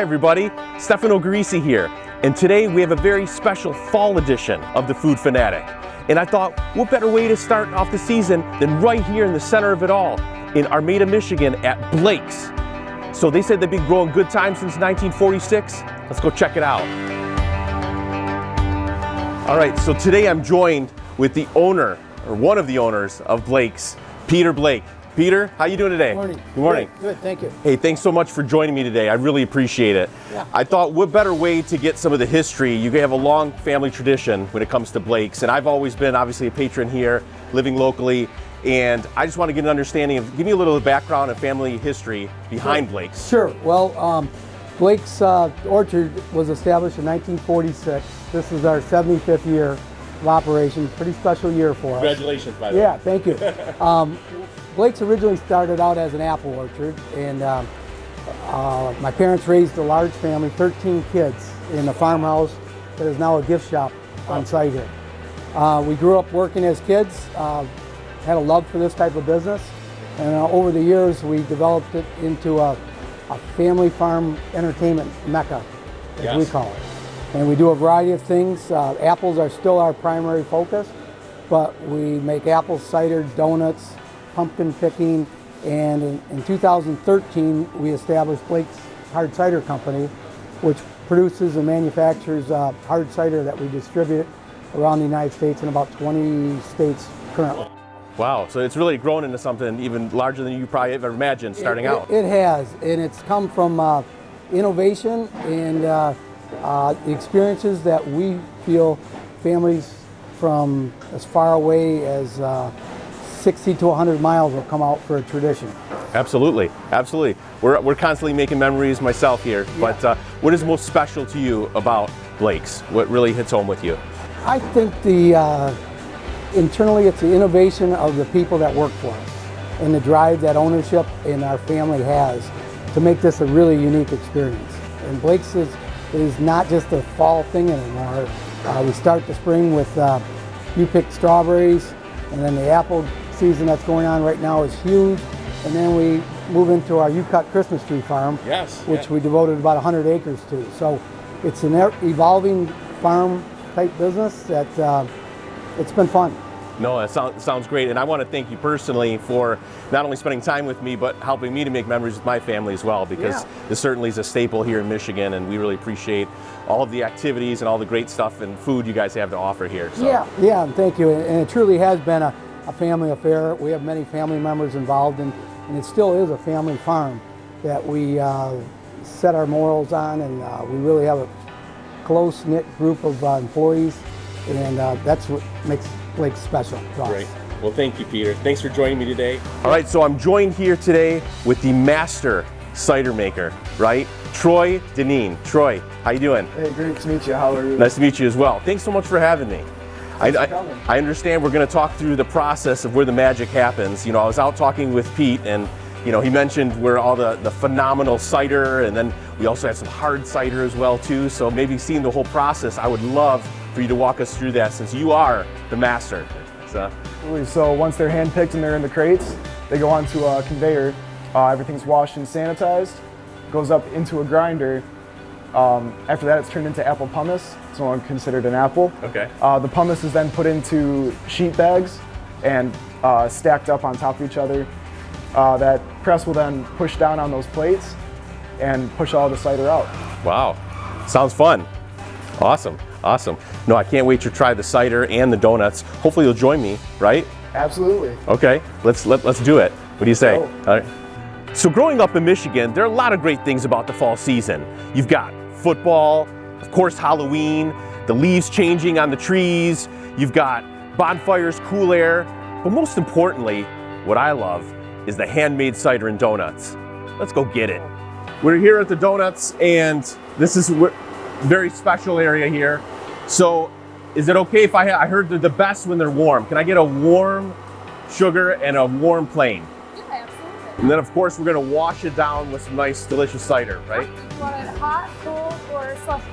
everybody, Stefano Garrisi here, and today we have a very special fall edition of the Food Funatic. And I thought, what better way to start off the season than right here in the center of it all, in Armada, Michigan at Blake's. So they said they've been growing good time since 1946. Let's go check it out. All right, so today I'm joined with the owner, or one of the owners of Blake's, Peter Blake. Peter, how you doing today? Good morning. Good morning. Good, thank you. Hey, thanks so much for joining me today. I really appreciate it. Yeah. I thought, what better way to get some of the history? You have a long family tradition when it comes to Blake's, and I've always been obviously a patron here, living locally, and I just want to get an understanding of, give me a little background and family history behind Blake's. Sure. Well, Blake's Orchard was established in 1946. This is our 75th year of operation. Pretty special year for us. Congratulations, by the way. Yeah, thank you. Blake's originally started out as an apple orchard, and my parents raised a large family, 13 kids, in a farmhouse that is now a gift shop on site here. We grew up working as kids, had a love for this type of business, and over the years we developed it into a family farm entertainment mecca, as we call it. And we do a variety of things. Apples are still our primary focus, but we make apple cider, donuts, pumpkin picking, and in 2013 we established Blake's Hard Cider Company, which produces and manufactures hard cider that we distribute around the United States in about 20 states currently. Wow, so it's really grown into something even larger than you probably ever imagined starting out. It has, and it's come from innovation and the experiences that we feel families from as far away as 60 to 100 miles will come out for a tradition. Absolutely, absolutely. We're constantly making memories myself here, but what is most special to you about Blake's? What really hits home with you? I think internally it's the innovation of the people that work for us and the drive that ownership and our family has to make this a really unique experience. And Blake's is not just a fall thing anymore. We start the spring with you picked strawberries, and then the apple season that's going on right now is huge, and then we move into our you-cut Christmas tree farm, which we devoted about 100 acres to. So it's an evolving farm type business that it's been fun. No, that sounds great, and I want to thank you personally for not only spending time with me, but helping me to make memories with my family as well, because this certainly is a staple here in Michigan, and we really appreciate all of the activities and all the great stuff and food you guys have to offer here. So. Yeah, thank you, and it truly has been a family affair. We have many family members involved, and it still is a family farm that we set our morals on, and we really have a close-knit group of employees, and that's what makes Blake's special to us. Great. Well, thank you, Peter. Thanks for joining me today. All right, so I'm joined here today with the master cider maker, right? Troy Deneen. Troy, how you doing? Hey, great to meet you. How are you? Nice to meet you as well. Thanks so much for having me. I understand we're going to talk through the process of where the magic happens. You know, I was out talking with Pete, and you know, he mentioned where all the phenomenal cider, and then we also have some hard cider as well too. So maybe seeing the whole process, I would love for you to walk us through that, since you are the master. So once they're hand-picked and they're in the crates, they go onto a conveyor. Everything's washed and sanitized, goes up into a grinder. After that, it's turned into apple pumice. It's no longer considered an apple. Okay. The pumice is then put into sheet bags and stacked up on top of each other. That press will then push down on those plates and push all the cider out. Wow, sounds fun. Awesome, awesome. No, I can't wait to try the cider and the donuts. Hopefully you'll join me, right? Absolutely. Okay, let's do it. What do you say? All right. So growing up in Michigan, there are a lot of great things about the fall season. You've got football, of course Halloween, the leaves changing on the trees, you've got bonfires, cool air, but most importantly, what I love is the handmade cider and donuts. Let's go get it. We're here at the donuts, and this is a very special area here. So is it okay if I heard they're the best when they're warm. Can I get a warm sugar and a warm plain? Yeah, absolutely. And then of course we're gonna wash it down with some nice delicious cider, right? You want it hot, cold, or slushy?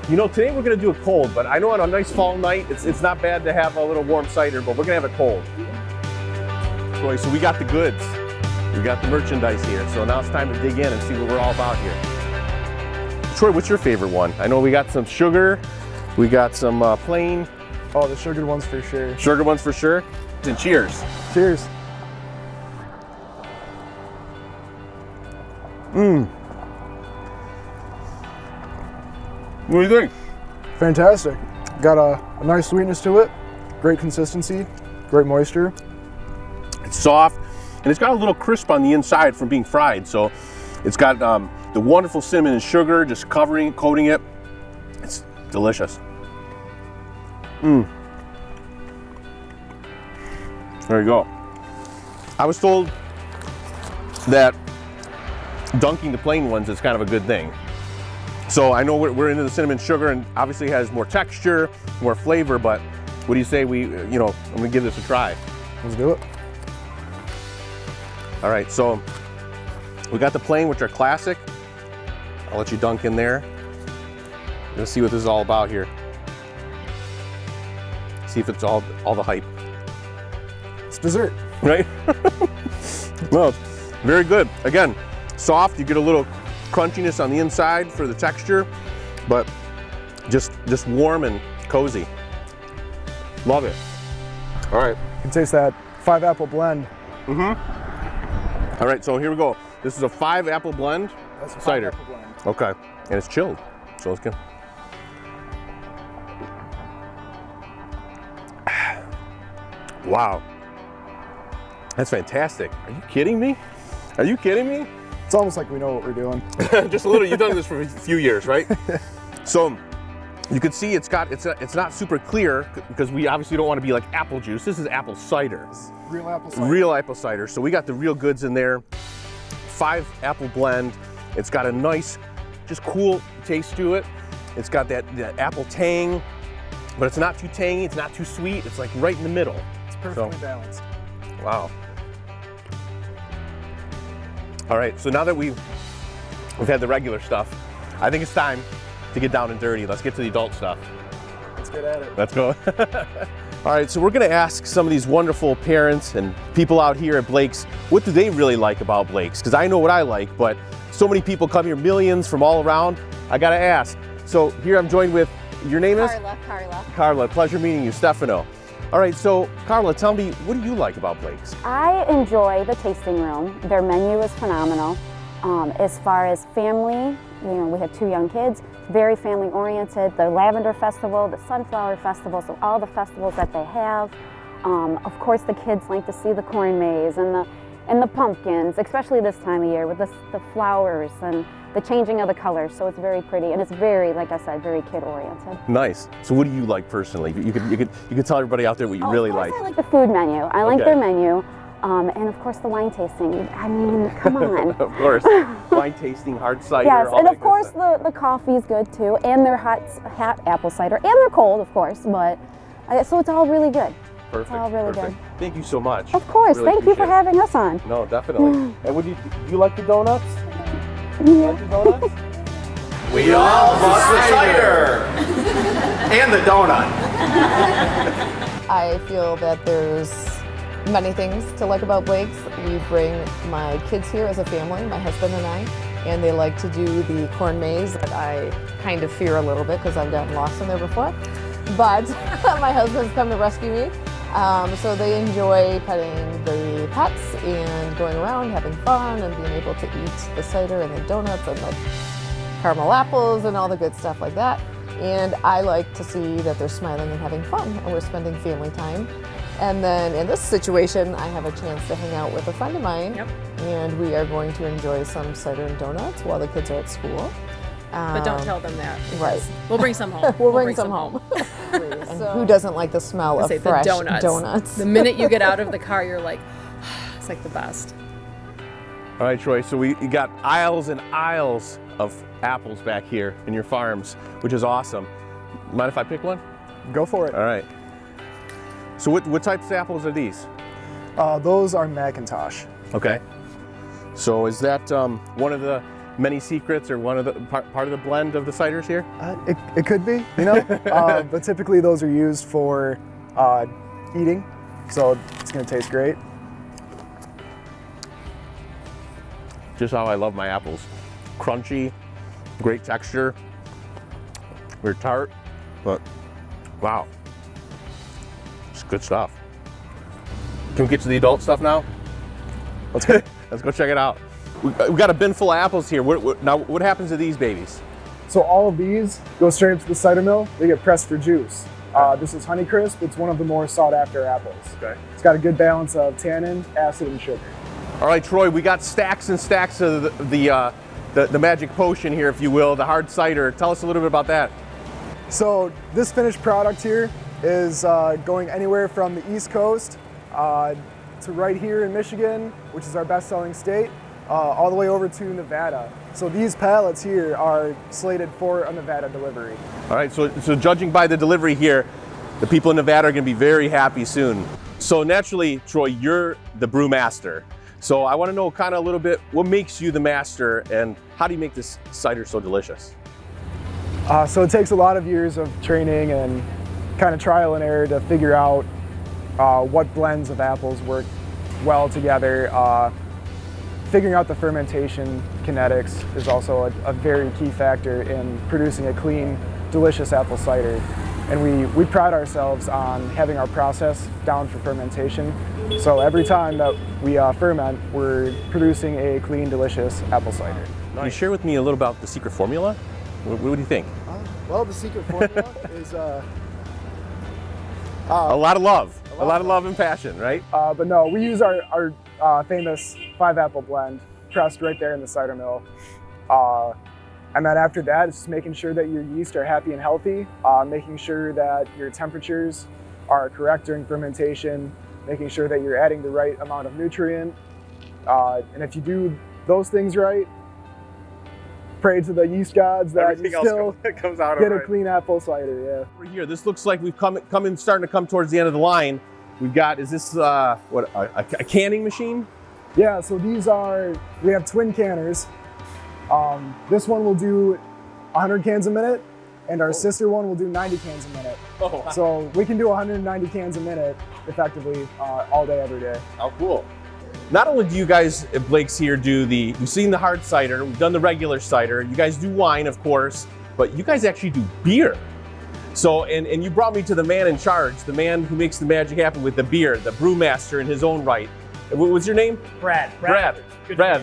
You know, today we're gonna do it cold, but I know on a nice fall night, it's not bad to have a little warm cider, but we're gonna have it cold. Boy, so we got the goods. We got the merchandise here. So now it's time to dig in and see what we're all about here. Troy, what's your favorite one? I know we got some sugar, we got some plain. Oh, the sugared ones for sure. Sugar ones for sure. And cheers. Cheers. What do you think? Fantastic. Got a nice sweetness to it. Great consistency. Great moisture. It's soft, and it's got a little crisp on the inside from being fried. So it's got the wonderful cinnamon and sugar just coating it. It's delicious. There you go. I was told that dunking the plain ones is kind of a good thing. So I know we're into the cinnamon sugar, and obviously it has more texture, more flavor, but what do you say I'm gonna give this a try. Let's do it. All right, so we got the plain, which are classic. I'll let you dunk in there. Let's see what this is all about here. See if it's all the hype. It's dessert. Right? Well, very good. Again, soft, you get a little crunchiness on the inside for the texture, but just warm and cozy. Love it. All right. You can taste that 5-apple blend. All right, so here we go. This is a 5-apple blend That's a cider. 5-apple blend. Okay, and it's chilled, so let's go. Wow, that's fantastic. Are you kidding me? Are you kidding me? It's almost like we know what we're doing. Just a little. You've done this for a few years, right? So you can see it's not super clear because we obviously don't want to be like apple juice. This is apple cider. Real apple cider. Real apple cider. So we got the real goods in there. 5-apple blend. It's got a nice, just cool taste to it. It's got that apple tang, but it's not too tangy. It's not too sweet. It's like right in the middle. It's perfectly balanced. Wow. All right, so now that we've had the regular stuff, I think it's time to get down and dirty. Let's get to the adult stuff. Let's get at it. Let's go. All right, so we're gonna ask some of these wonderful parents and people out here at Blake's, what do they really like about Blake's? Because I know what I like, but so many people come here, millions from all around. I gotta ask. So here I'm joined with, your name is? Carla. Carla, pleasure meeting you, Stefano. All right, so Carla, tell me, what do you like about Blake's? I enjoy the tasting room. Their menu is phenomenal. As far as family, we have 2 young kids, very family oriented. The Lavender Festival, the Sunflower Festival, so all the festivals that they have. Of course, the kids like to see the corn maze and the pumpkins, especially this time of year with the flowers and the changing of the colors. So it's very pretty, and it's very, like I said, very kid oriented. Nice. So what do you like personally? You could tell everybody out there what you really like. I like the food menu. I like their menu. And of course the wine tasting. I mean, come on. Of course. Wine tasting, hard cider. Yes, all and that of good course stuff. the coffee's good too, and their hot apple cider, and they're cold, of course, but so it's all really good. Perfect. It's all really perfect. good. Thank you so much. Of course, Really thank you for appreciate having us on. it. No, definitely. And do you like the donuts? Yeah. Like the donuts? We all love the cider and the donut. I feel that there's many things to like about Blake's. We bring my kids here as a family, my husband and I, and they like to do the corn maze that I kind of fear a little bit because I've gotten lost in there before. But my husband's come to rescue me. So they enjoy petting the pets and going around having fun and being able to eat the cider and the donuts and the caramel apples and all the good stuff like that. And I like to see that they're smiling and having fun and we're spending family time. And then in this situation, I have a chance to hang out with a friend of mine. Yep. And we are going to enjoy some cider and donuts while the kids are at school. But don't tell them that. Right. We'll bring some home. We'll bring some home. And who doesn't like the smell of Say fresh the donuts. The minute you get out of the car, you're like, it's like the best. All right, Troy, so you got aisles and aisles of apples back here in your farms, which is awesome. Mind if I pick one? Go for it. All right. So what types of apples are these? Those are Macintosh. Okay. So is that one of the many secrets or one of the part of the blend of the ciders here? It could be, but typically those are used for eating, so it's going to taste great. Just how I love my apples. Crunchy, Great texture. Very tart, but wow. It's good stuff. Can we get to the adult stuff now? Let's go, let's go check it out. We got a bin full of apples here. Now, what happens to these babies? So all of these go straight up to the cider mill. They get pressed for juice. This is Honeycrisp. It's one of the more sought after apples. Okay. It's got a good balance of tannin, acid, and sugar. All right, Troy, we got stacks and stacks of the magic potion here, if you will, the hard cider. Tell us a little bit about that. So this finished product here is going anywhere from the East Coast to right here in Michigan, which is our best-selling state, all the way over to Nevada. So these pallets here are slated for a Nevada delivery. All right, so judging by the delivery here, the people in Nevada are going to be very happy soon. So naturally, Troy, you're the brewmaster. So I want to know kind of a little bit, what makes you the master and how do you make this cider so delicious? So it takes a lot of years of training and kind of trial and error to figure out what blends of apples work well together. Figuring out the fermentation kinetics is also a very key factor in producing a clean, delicious apple cider. And we pride ourselves on having our process down for fermentation. So every time that we ferment, we're producing a clean, delicious apple cider. Can you share with me a little about the secret formula? What do you think? Well, the secret formula is a lot of love. A lot of love and passion, right? but no, we use our famous 5-apple blend pressed right there in the cider mill. And then after that, it's just making sure that your yeast are happy and healthy, making sure that your temperatures are correct during fermentation, making sure that you're adding the right amount of nutrient. And if you do those things right, pray to the yeast gods that Everything you still comes out get a clean apple cider, yeah. Over here, this looks like we've starting to come towards the end of the line. We've got, is this a canning machine? Yeah, so we have twin canners. This one will do 100 cans a minute, and our sister one will do 90 cans a minute. Oh, wow. So we can do 190 cans a minute effectively all day, every day. How cool. Not only do you guys at Blake's here we've seen the hard cider, we've done the regular cider, you guys do wine, of course, but you guys actually do beer. So, and you brought me to the man in charge, the man who makes the magic happen with the beer, the brewmaster in his own right. What's your name? Brad. Brad.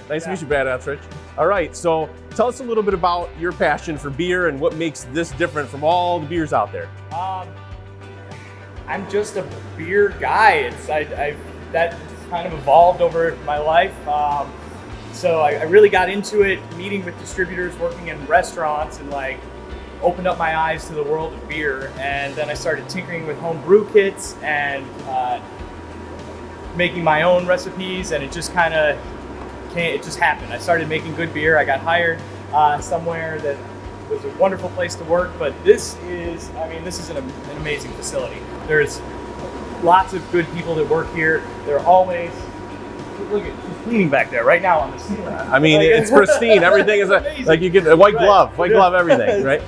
Nice to meet you, Brad Outrich. All right, so tell us a little bit about your passion for beer and what makes this different from all the beers out there. I'm just a beer guy. That kind of evolved over my life. So I really got into it, meeting with distributors, working in restaurants, and opened up my eyes to the world of beer. And then I started tinkering with home brew kits and making my own recipes, and it just happened. I started making good beer. I got hired somewhere that was a wonderful place to work, but this is an amazing facility. There's lots of good people that work here. They're always, look at, she's cleaning back there right now on the ceiling. I mean, it's pristine. Everything is like you get a white glove, everything, right?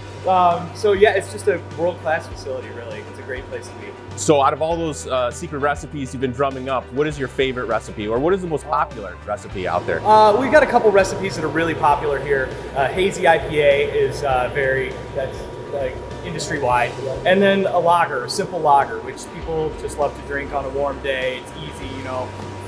So yeah, it's just a world-class facility, really. It's a great place to be. So out of all those secret recipes you've been drumming up, what is your favorite recipe, or what is the most popular recipe out there? We've got a couple recipes that are really popular here. Hazy IPA is that's industry-wide. And then a lager, a simple lager, which people just love to drink on a warm day. It's easy,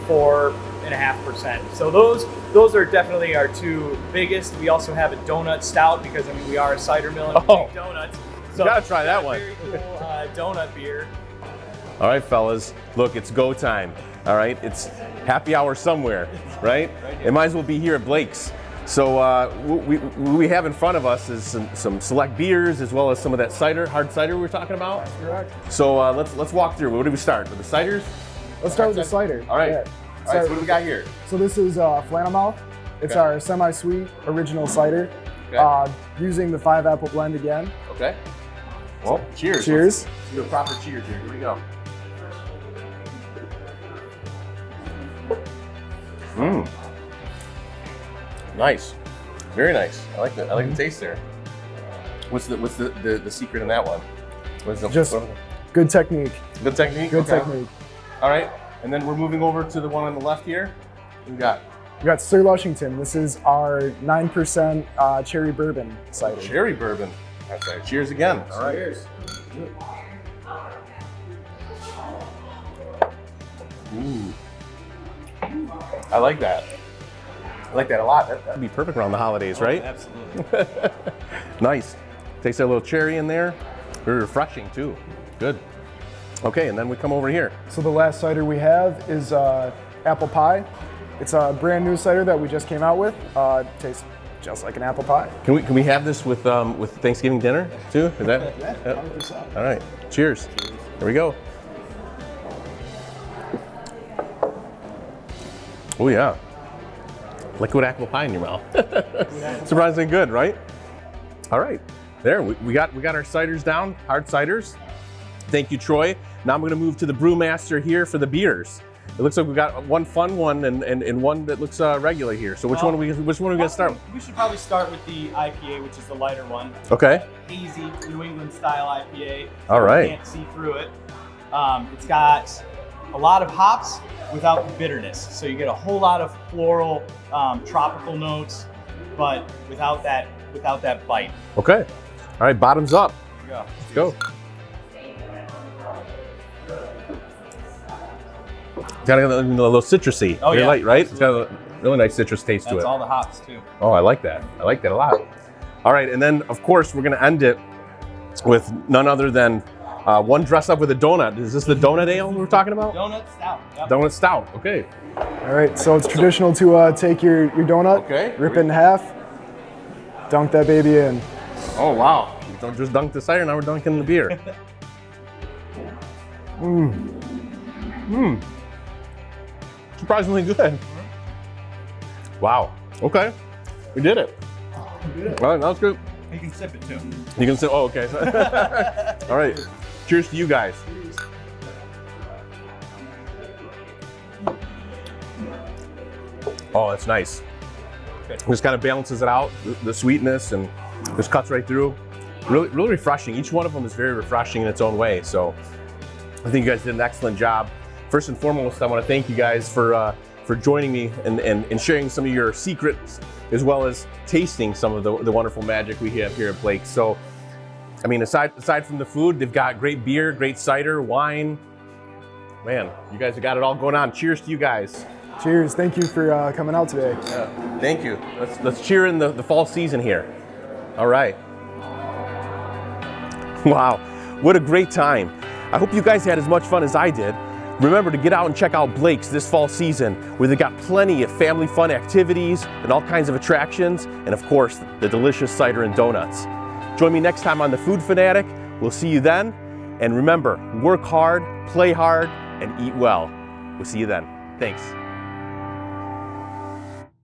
4.5%. So those are definitely our two biggest. We also have a donut stout because we are a cider mill and we make donuts. So you gotta try that one. Very cool donut beer. All right, fellas, look, it's go time. All right, it's happy hour somewhere, right? It might as well be here at Blake's. So what we have in front of us is some select beers as well as some of that cider, hard cider we were talking about. That's correct. So let's walk through. Where do we start? With the ciders? Let's start with the cider. All right. Yeah. All right, so what do we got here? So this is Flannelmouth. It's our semi-sweet original cider, using the 5-apple blend again. Okay. Well, cheers. Cheers. Let's do a proper cheers here. Here we go. Nice. Very nice. I like the taste there. What's the secret in that one? Good technique. Good technique? Good Okay. technique. All right. And then we're moving over to the one on the left here. We got We got Sir Lushington. This is our 9% cherry bourbon cider. Cherry bourbon. That's right. Cheers again. All right. Cheers. Ooh. I like that. I like that a lot. That'd be perfect around the holidays, right? Absolutely. Nice. Tastes a little cherry in there. Very refreshing too. Good. Okay, and then we come over here. So the last cider we have is apple pie. It's a brand new cider that we just came out with. Tastes just like an apple pie. Can we have this with Thanksgiving dinner too? Is that? Yeah, 100%. All right. Cheers. Here we go. Oh yeah. Liquid apple pie in your mouth. Surprisingly good, right? All right. There, we got our ciders down, hard ciders. Thank you, Troy. Now I'm going to move to the brewmaster here for the beers. It looks like we got one fun one and one that looks regular here. So which one are we going to start with? We should probably start with the IPA, which is the lighter one. Okay. Hazy New England style IPA. All right. You can't see through it. It's got a lot of hops without the bitterness. So you get a whole lot of floral, tropical notes, but without that bite. Okay. All right, bottoms up. Here Let's go. Got a little citrusy. Oh, Very yeah. light, right? It's got a really nice citrus taste to That's it. all the hops too. Oh, I like that. I like that a lot. All right, and then of course we're gonna end it with none other than one dressed up with a donut. Is this the donut ale we're talking about? Donut stout. Yep. Donut stout. Okay. All right, so it's traditional to take your donut, Okay. rip it in half, dunk that baby in. Oh wow. We don't just dunk the cider, now we're dunking the beer. Surprisingly good. Wow. Okay. We did it. All right, that was good. You can sip it too. You can say, oh, okay. All right. Cheers to you guys. Oh, that's nice. Good. Just kind of balances it out, the sweetness, and just cuts right through. Really, really refreshing. Each one of them is very refreshing in its own way. So I think you guys did an excellent job. First and foremost, I want to thank you guys for joining me and sharing some of your secrets, as well as tasting some of the wonderful magic we have here at Blake's. So, I mean, aside from the food, they've got great beer, great cider, wine. Man, you guys have got it all going on. Cheers to you guys. Cheers, thank you for coming out today. Yeah, thank you. Let's cheer in the fall season here. All right. Wow, what a great time. I hope you guys had as much fun as I did. Remember to get out and check out Blake's this fall season, where they got plenty of family fun activities and all kinds of attractions, and of course, the delicious cider and donuts. Join me next time on the Food Fanatic. We'll see you then. And remember, work hard, play hard, and eat well. We'll see you then. Thanks.